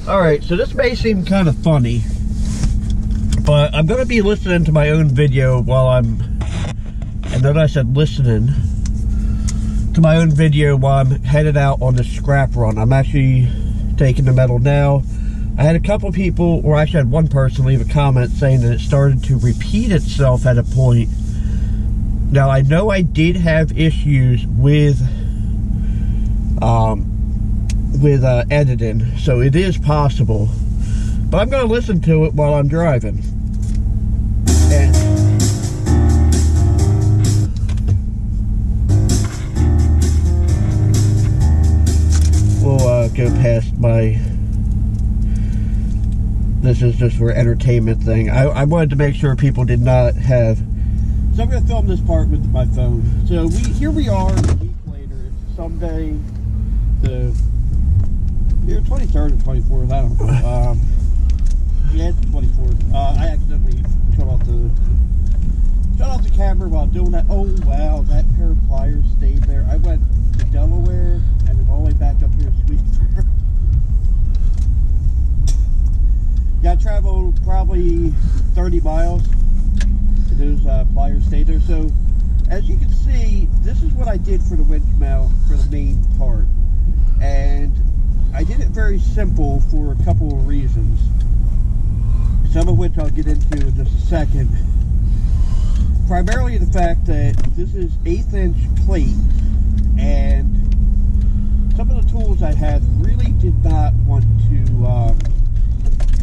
Alright, so this may seem kind of funny, but I'm going to be listening to my own video while I'm, and then I said listening to my own video while I'm headed out on the scrap run. I'm actually taking the metal now. I had a couple people, or actually had one person leave a comment saying that it started to repeat itself at a point. Now, I know I did have issues with editing, so it is possible. But I'm going to listen to it while I'm driving. And we'll go past my... This is just for entertainment thing. I wanted to make sure people did not have... So I'm going to film this part with my phone. So here we are a week later. It's Sunday, the 23rd or 24th, I don't know. Yeah, it's the 24th. I accidentally shut off the camera while doing that. Oh wow, that pair of pliers stayed there. I went to Delaware and then all the way back up here to Sweetwater. Yeah, I traveled probably 30 miles. Those pliers stayed there. So as you can see, this is what I did for the winch mount for the main part, and I did it very simple for a couple of reasons, some of which I'll get into in just a second. Primarily the fact that this is 1/8 inch plate, and some of the tools I had really did not want to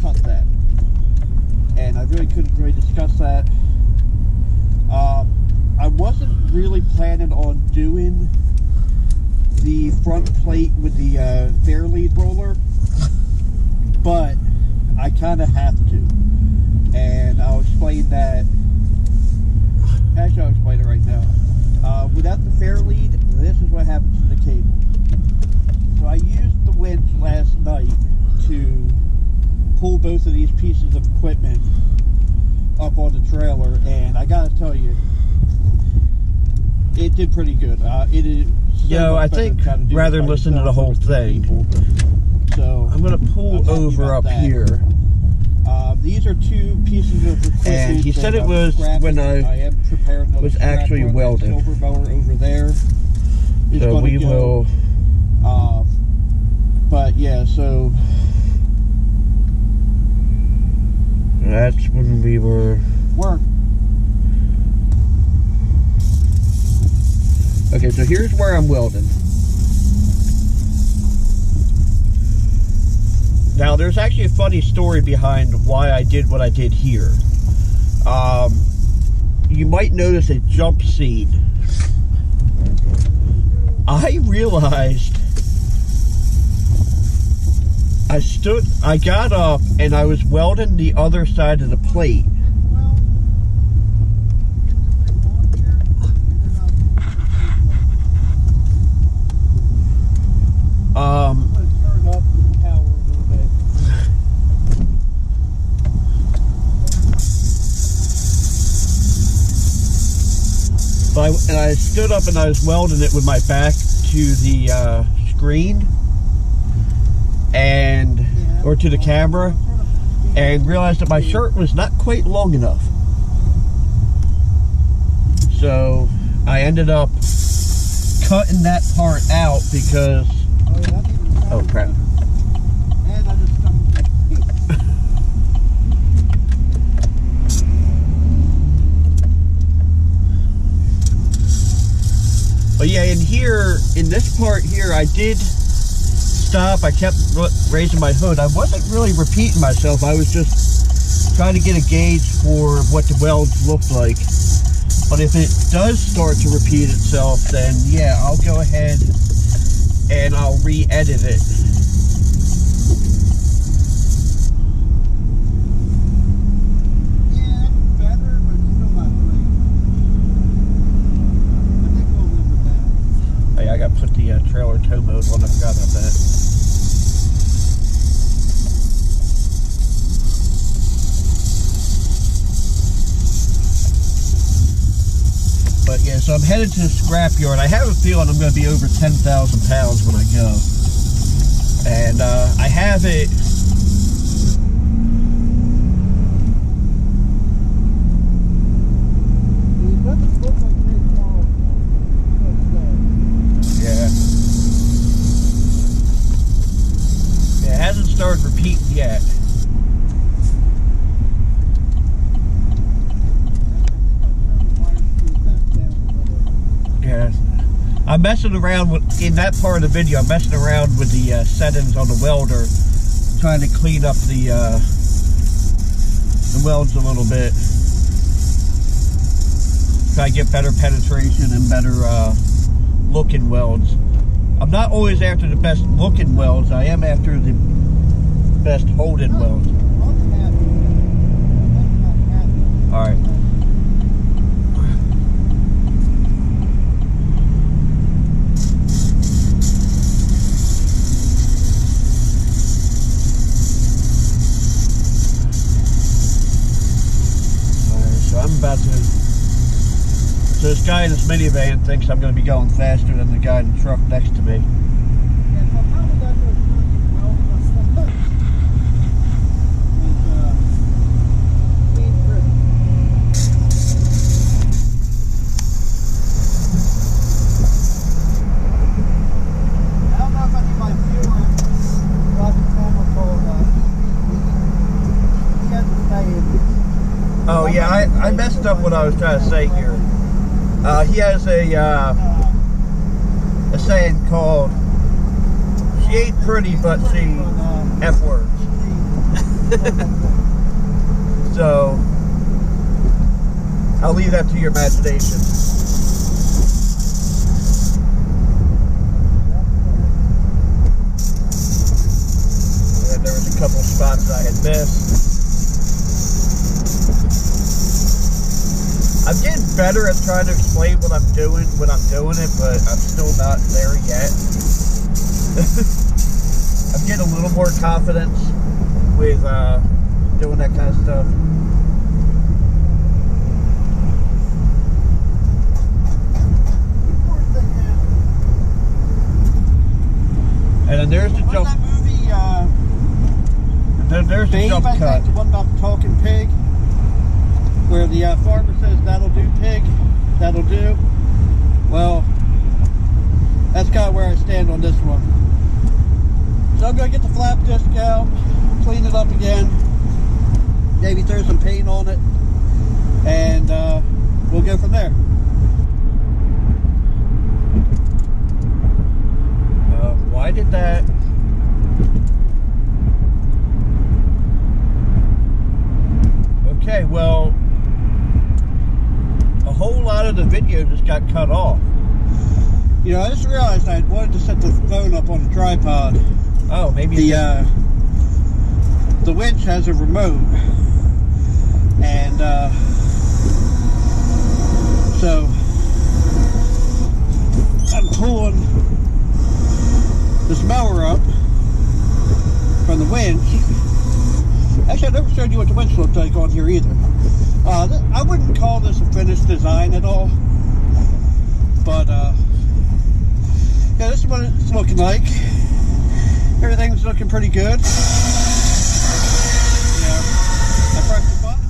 cut that, and I really couldn't really discuss that. I wasn't really planning on doing the front plate with the Fairlead roller, but I kind of have to, and I'll explain that. Actually, I'll explain it right now. Without the Fairlead, this is what happens to the cable. So I used the winch last night to pull both of these pieces of equipment up on the trailer, and I gotta tell you, it did pretty good. It is. So I think rather than listen to the whole thing, so I'm gonna pull over up here. These are two pieces of equipment, and he said it was when I was actually welding. Silver mower over there. So we will. But yeah, so that's when we were. Okay, so here's where I'm welding. Now, there's actually a funny story behind why I did what I did here. You might notice a jump seat. I realized I got up and I was welding the other side of the plate. And I stood up and I was welding it with my back to the screen or to the camera, and realized that my shirt was not quite long enough. So I ended up cutting that part out because, oh crap. But yeah, in this part here, I did stop. I kept raising my hood. I wasn't really repeating myself. I was just trying to get a gauge for what the welds looked like. But if it does start to repeat itself, then yeah, I'll go ahead and I'll re-edit it. I got to put the trailer tow mode on. I forgot about that. But yeah, so I'm headed to the scrapyard. I have a feeling I'm going to be over 10,000 pounds when I go. And I have it peaked yet. Yes. I'm messing around with, in that part of the video, I'm messing around with the settings on the welder, trying to clean up the welds a little bit. Try to get better penetration and better looking welds. I'm not always after the best looking welds, I am after the best holding welds. Alright. So this guy in this minivan thinks I'm going to be going faster than the guy in the truck next to me. Oh yeah, I messed up what I was trying to say here. He has a saying called, "She ain't pretty, but she F words." So I'll leave that to your imagination. And there was a couple spots I had missed. I'm getting better at trying to explain what I'm doing when I'm doing it, but I'm still not there yet. I'm getting a little more confidence with doing that kind of stuff. And then there's the jump. That movie, and then there's the jump cut. The one about the talking pig, where the farmer says, "That'll do, pig, that'll do." Well, that's kind of where I stand on this one. So I'm going to get the flap disc out, clean it up again, maybe throw some paint on it, and we'll go from there. Why did that? Okay, well, a whole lot of the video just got cut off. You know, I just realized I wanted to set the phone up on the tripod. Oh, maybe the winch has a remote, and so I'm pulling this mower up from the winch. Actually, I never showed you what the winch looks like on here either. I wouldn't call this a finished design at all, but yeah, this is what it's looking like. Everything's looking pretty good. Yeah, I pressed the button.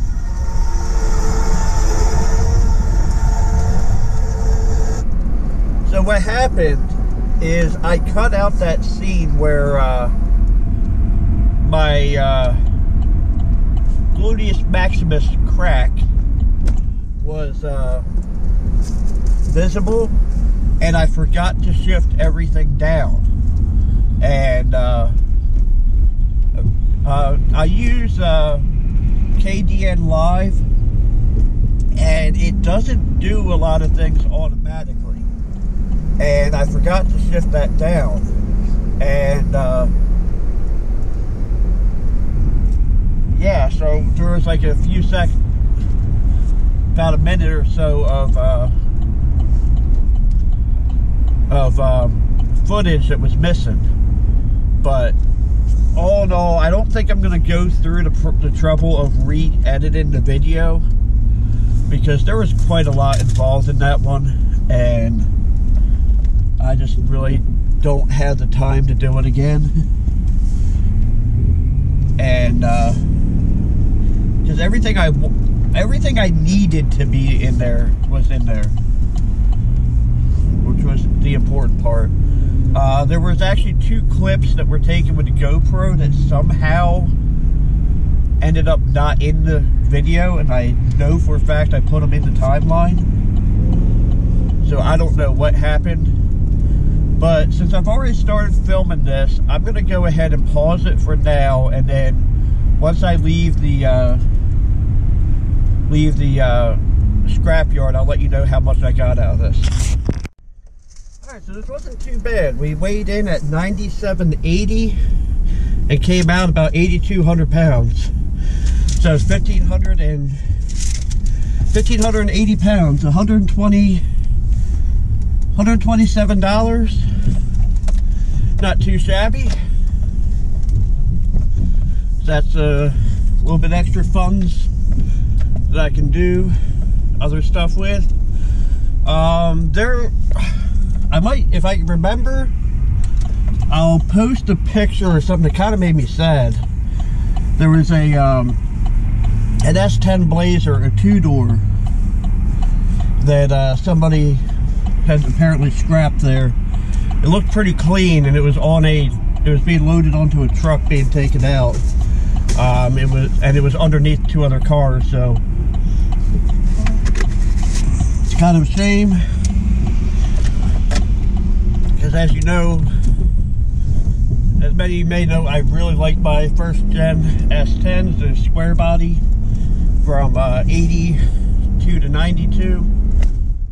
So what happened is I cut out that scene where my gluteus maximus crack was visible, and I forgot to shift everything down. And I use KDN Live, and it doesn't do a lot of things automatically, and I forgot to shift that down. And yeah, so there was like a few seconds, about a minute or so of footage that was missing. But all in all, I don't think I'm going to go through the trouble of re-editing the video, because there was quite a lot involved in that one, and I just really don't have the time to do it again. And because everything I needed to be in there was in there, which was the important part. There was actually 2 clips that were taken with the GoPro that somehow ended up not in the video, and I know for a fact I put them in the timeline. So I don't know what happened. But since I've already started filming this, I'm going to go ahead and pause it for now, and then once I leave the scrapyard, I'll let you know how much I got out of this. Alright, so this wasn't too bad. We weighed in at 97.80 and came out about 8,200 pounds. So it's 1,580 pounds, $127. Not too shabby. That's a little bit extra funds that I can do other stuff with. I might, if I remember, I'll post a picture or something that kind of made me sad. There was an S10 Blazer, a 2-door, that somebody had apparently scrapped there. It looked pretty clean, and it was being loaded onto a truck being taken out. It was underneath 2 other cars, so it's kind of a shame. Because as you know, as many of you may know, I really like my first gen S10s, the square body, from 82 to 92.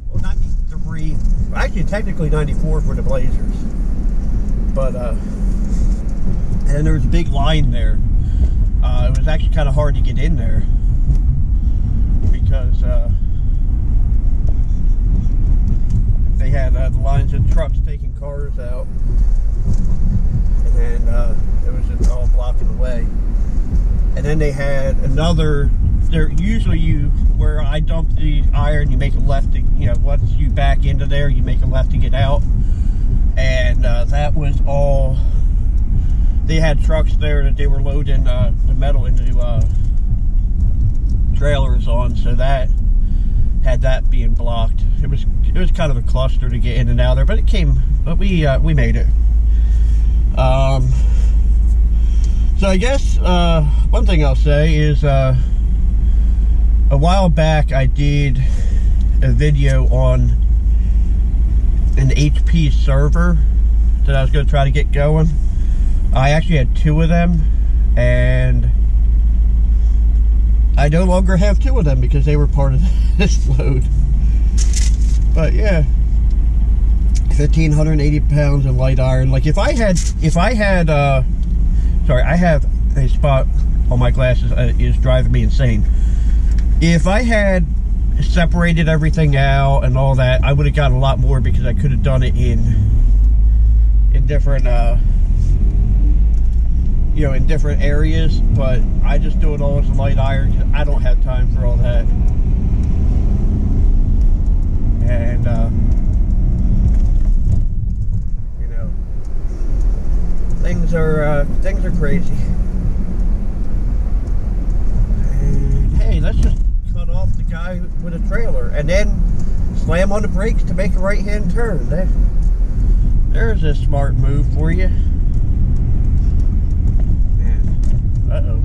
Well, 93, actually technically 94 for the Blazers. But, and there was a big line there. It was actually kind of hard to get in there because they had the lines of trucks taking cars out, and it was just all blocking the way. And then they had another. Where I dump the iron, you make a left to, once you back into there, you make a left to get out. And that was all. They had trucks there that they were loading the metal into trailers on, so that had that being blocked. It was kind of a cluster to get in and out there, but we made it. So I guess one thing I'll say is a while back I did a video on an HP server that I was going to try to get going. I actually had 2 of them, and I no longer have 2 of them because they were part of this load. But yeah, 1,580 pounds of light iron. Like if I had, sorry, I have a spot on my glasses is driving me insane. If I had separated everything out and all that, I would have got a lot more because I could have done it in different, in different areas. But I just do it all as a light iron because I don't have time for all that. And things are crazy. And hey, let's just cut off the guy with a trailer and then slam on the brakes to make a right-hand turn. There's a smart move for you. And uh-oh.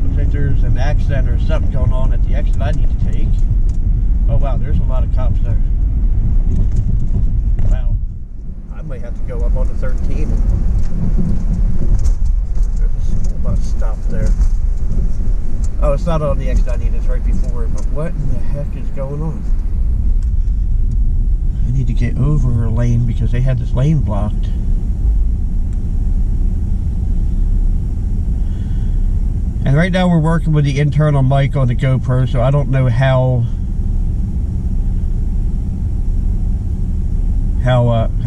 Looks like there's an accident or something going on at the exit I need to take. Oh wow, there's a lot of cops there. Wow. I might have to go up on the 13. There's a school bus stop there. Oh, it's not on the exit I need, it's right before it, but what in the heck is going on? I need to get over a lane because they had this lane blocked. And right now we're working with the internal mic on the GoPro, so I don't know how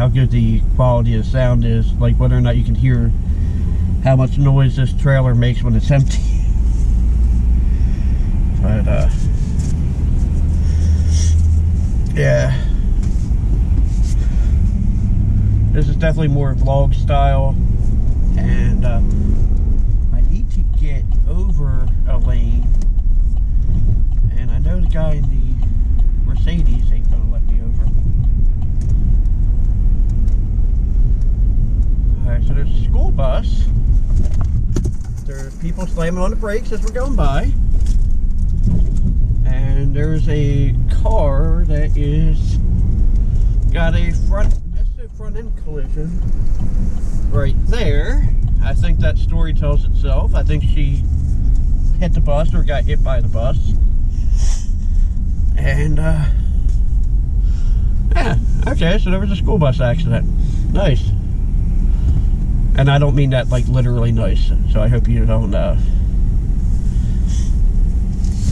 good the quality of the sound is, like whether or not you can hear how much noise this trailer makes when it's empty. But yeah, this is definitely more vlog style, and I need to get over a lane, and I know the guy in the Mercedes ain't gonna let me over. school bus. There's people slamming on the brakes as we're going by. And there's a car that is got a massive front end collision right there. I think that story tells itself. I think she hit the bus or got hit by the bus. And yeah, okay, so there was a school bus accident. Nice. And I don't mean that like literally nice, so I hope you don't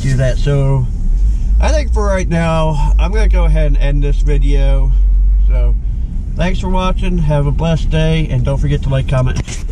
do that. So I think for right now, I'm gonna go ahead and end this video. So thanks for watching, have a blessed day, and don't forget to like, comment, and subscribe.